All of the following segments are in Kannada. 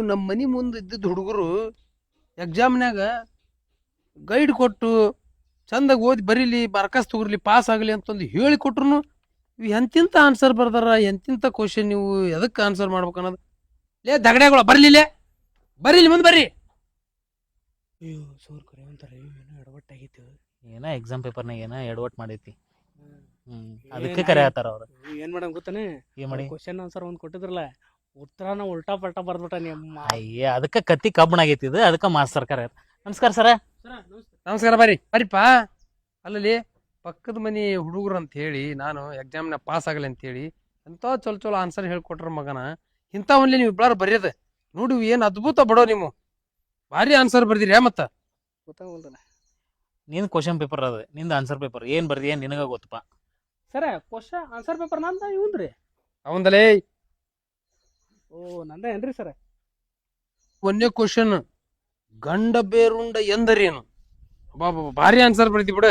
ನಮ್ಮ ಮನಿ ಮುಂದೆ ಇದ್ದಿದ್ದ ಹುಡುಗರು ಎಕ್ಸಾಮ್ನಾಗ ಗೈಡ್ ಕೊಟ್ಟು ಚಂದಾಗ ಓದಿ ಬರೀಲಿ ಬರ್ಕಸ್ ತಗೋರ್ಲಿ ಪಾಸ್ ಆಗಲಿ ಅಂತಂದು ಹೇಳಿ ಕೊಟ್ರು ಇವು ಎಂತಿಂತ ಆನ್ಸರ್ ಬರ್ದಾರ ಎಂತಿಂತ ಕ್ವಶನ್ ನೀವು ಎದಕ್ಕೆ ಆನ್ಸರ್ ಮಾಡ್ಬೇಕು ಅನ್ನೋದು ಲೇ ದಗಡೆಗಳ ಬರ್ಲಿಲ್ಲೇ ಬರೀಲಿ ಮುಂದೆ ಬರ್ರಿ. ಅಯ್ಯೋ ಸೋರ್ ಕರೆ ಅಂತಾರೆ ಏನೋ ಎಡವಟ್ಟಾಗೈತಿ. ಏನ ಎಕ್ಸಾಮ್ ಪೇಪರ್ನಾಗ ಏನ ಎಡವಟ್ ಮಾಡೈತಿ. ಅದಕ್ಕೆ ಕರೆ ಆತಾರ ಅವ್ರು. ಏನ್ ಮಾಡಂಗ್ ಗೊತ್ತಾನೆ, ಏನ್ ಮಾಡಿ ಕ್ವಶನ್ ಆನ್ಸರ್ ಒಂದ್ ಕೊಟ್ಟಿದ್ರಲ್ಲ, ಉತ್ತರನ ಉಲ್ಟಾ ಪಲ್ಟಾ ಬರ್ದ್ಬಿಟ್ಟ ನಿಮ್ಮ. ಅಯ್ಯ ಅದಕ್ಕೆ ಕತ್ತಿ ಕಬ್ಬಣಾಗೈತಿ ಇದು, ಅದಕ್ಕೆ ಮಾಸ್ತರ್ ಕರೆ. ನಮಸ್ಕಾರ ಸರ. ನಮಸ್ಕಾರ ಬರ್ರಿ ಬರ್ರಿಪಾ. ಅಲ್ಲಲ್ಲಿ ಪಕ್ಕದ ಮನಿ ಹುಡುಗರು ಅಂತ ಹೇಳಿ ನಾನು ಎಕ್ಸಾಮ್ನ ಪಾಸ್ ಆಗಲಿ ಅಂತ ಹೇಳಿ ಎಂತ ಚಲೋ ಚಲೋ ಆನ್ಸರ್ ಹೇಳ್ಕೊಟ್ರ ಮಗನ. ಇಂಥ ಒಂದ್ಲಿ ನೀವು ಇಬ್ಬರು ಬರೆಯೋದು ನೋಡಿ ಏನ್ ಅದ್ಭುತ ಬಡೋ ನೀವು ಭಾರಿ ಆನ್ಸರ್ ಬರ್ದಿರಿ. ಮತ್ತ ಗೊತ್ತಾಗಲ್ದಲ್ಲ ನಿಂದ ಕ್ವಶನ್ ಪೇಪರ್ ಅದ, ನಿಂದ ಆನ್ಸರ್ ಪೇಪರ್ ಏನ್ ಬರ್ದಿ ಏನ್ ನಿನಗ ಗೊತ್ತಪ್ಪ. ಸರ ಕ್ವಶನ್ ಆನ್ಸರ್ ಪೇಪರ್ ನಂದ ಇವಂದ್ರಿ. ಅವಂದಲೇ ಓ ನಂದ ಏನ್ರಿ ಸರ? ಒಂದೇ ಕ್ವಶನ್, ಗಂಡ ಬೇರುಂಡ ಎಂದರೇನು? ಬಾಬಾ ಭಾರಿ ಆನ್ಸರ್ ಬರ್ದಿ ಬಿಡ.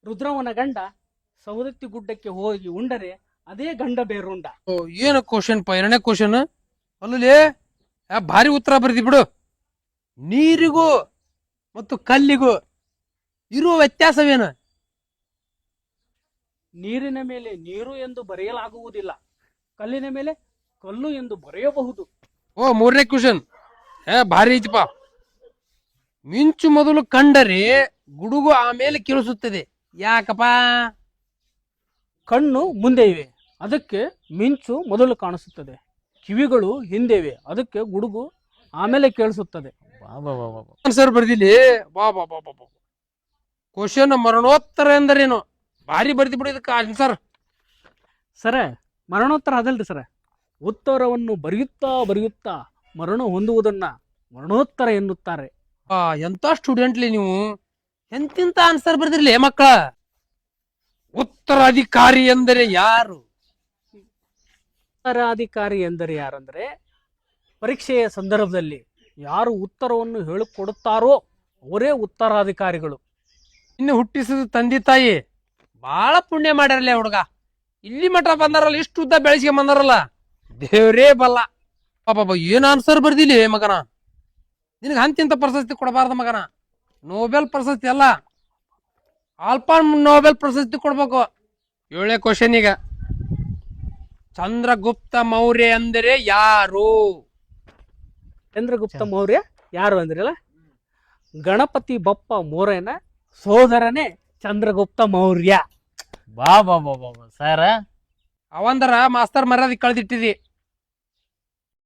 ರುದ್ರವನ ಗಂಡ ಸವದತ್ತಿ ಗುಡ್ಡಕ್ಕೆ ಹೋಗಿ ಉಂಡರೆ ಅದೇ ಗಂಡ ಬೇರುಂಡ. ಏನು ಕ್ವಶನ್ ಪ ಎರಡನೇ ಕ್ವಶನ್ ಅಲ್ಲೇ ಭಾರಿ ಉತ್ತರ ಬರ್ದಿ ಬಿಡು. ನೀರಿಗೂ ಮತ್ತು ಕಲ್ಲಿಗೂ ಇರುವ ವ್ಯತ್ಯಾಸವೇನು? ನೀರಿನ ಮೇಲೆ ನೀರು ಎಂದು ಬರೆಯಲಾಗುವುದಿಲ್ಲ, ಕಲ್ಲಿನ ಮೇಲೆ ಕಲ್ಲು ಎಂದು ಬರೆಯಬಹುದು. ಓ ಮೂರನೇ ಕ್ವಶನ್ ಭಾರಿ ಐತಿಪ್ಪ. ಮಿಂಚು ಮೊದಲು ಕಂಡರೆ ಗುಡುಗು ಆಮೇಲೆ ಕೇಳಿಸುತ್ತದೆ, ಯಾಕಪ್ಪ? ಕಣ್ಣು ಮುಂದೆ ಇವೆ, ಅದಕ್ಕೆ ಮಿಂಚು ಮೊದಲು ಕಾಣಿಸುತ್ತದೆ. ಕಿವಿಗಳು ಹಿಂದೆ ಇವೆ, ಅದಕ್ಕೆ ಗುಡುಗು ಆಮೇಲೆ ಕೇಳಿಸುತ್ತದೆ. ಆನ್ಸರ್ ಬರ್ದಿಲ್ಲಿ. ಬಾ ಬಾ ಬಾ ಬಾ ಬಾ. ಕ್ವಶನ್ ಮರಣೋತ್ತರ ಎಂದರೇನು? ಭಾರಿ ಬರ್ದಿ ಬಿಡು ಇದಕ್ಕೆ ಆನ್ಸರ್. ಸರ ಮರಣೋತ್ತರ ಅದಲ್ರಿ ಸರ, ಉತ್ತರವನ್ನು ಬರೆಯುತ್ತಾ ಬರೆಯುತ್ತಾ ಮರಣ ಹೊಂದುವುದನ್ನ ಮರಣೋತ್ತರ ಎನ್ನುತ್ತಾರೆ. ಎಂತ ಸ್ಟೂಡೆಂಟ್ಲಿ ನೀವು, ಎಂತಿಂತ ಆನ್ಸರ್ ಬರ್ದಿರ್ಲಿ ಮಕ್ಕಳ. ಉತ್ತರಾಧಿಕಾರಿ ಎಂದರೆ ಯಾರು? ಉತ್ತರಾಧಿಕಾರಿ ಎಂದರೆ ಯಾರಂದ್ರೆ, ಪರೀಕ್ಷೆಯ ಸಂದರ್ಭದಲ್ಲಿ ಯಾರು ಉತ್ತರವನ್ನು ಹೇಳಿಕೊಡುತ್ತಾರೋ ಅವರೇ ಉತ್ತರಾಧಿಕಾರಿಗಳು. ಇನ್ನು ಹುಟ್ಟಿಸಿದ ತಂದೆ ತಾಯಿ ಬಾಳ ಪುಣ್ಯ ಮಾಡ್ಯಾರಲ್ಲ ಹುಡುಗ. ಇಲ್ಲಿ ಮಠ ಬಂದಾರಲ್ಲ, ಇಷ್ಟು ಉದ್ದ ಬೆಳೆಸ್ಕೊಂಡ್ ಬಂದಾರಲ್ಲ, ದೇವ್ರೇ ಬಲ್ಲ. ಪಾಪ ಏನ್ ಆನ್ಸರ್ ಬರ್ದಿಲ್ಲ ಮಗನ. ನಿನಗೆ ಅಂತಿಂತ ಪ್ರಶಸ್ತಿ ಕೊಡಬಾರ್ದ ಮಗನ. ನೋಬೆಲ್ ಪ್ರಶಸ್ತಿ ಅಲ್ಲ, ಆಲ್ಫಾ ನೋಬೆಲ್ ಪ್ರಶಸ್ತಿ ಕೊಡ್ಬೇಕು. 7ನೇ ಕ್ವಶನ್ ಈಗ, ಚಂದ್ರಗುಪ್ತ ಮೌರ್ಯ ಅಂದರೆ ಯಾರು? ಚಂದ್ರಗುಪ್ತ ಮೌರ್ಯ ಯಾರು ಅಂದ್ರಲ್ಲ, ಗಣಪತಿ ಬಪ್ಪ ಮೌರ್ಯನ ಸೋದರನೇ ಚಂದ್ರಗುಪ್ತ ಮೌರ್ಯ. ಬಾ ಬಾ ಬಾ ಬಾ ಸರ. ಅವಂದರ ಮಾಸ್ತರ್ ಮರ್ಯಾದೆ ಕಳೆದಿಟ್ಟಿದಿ.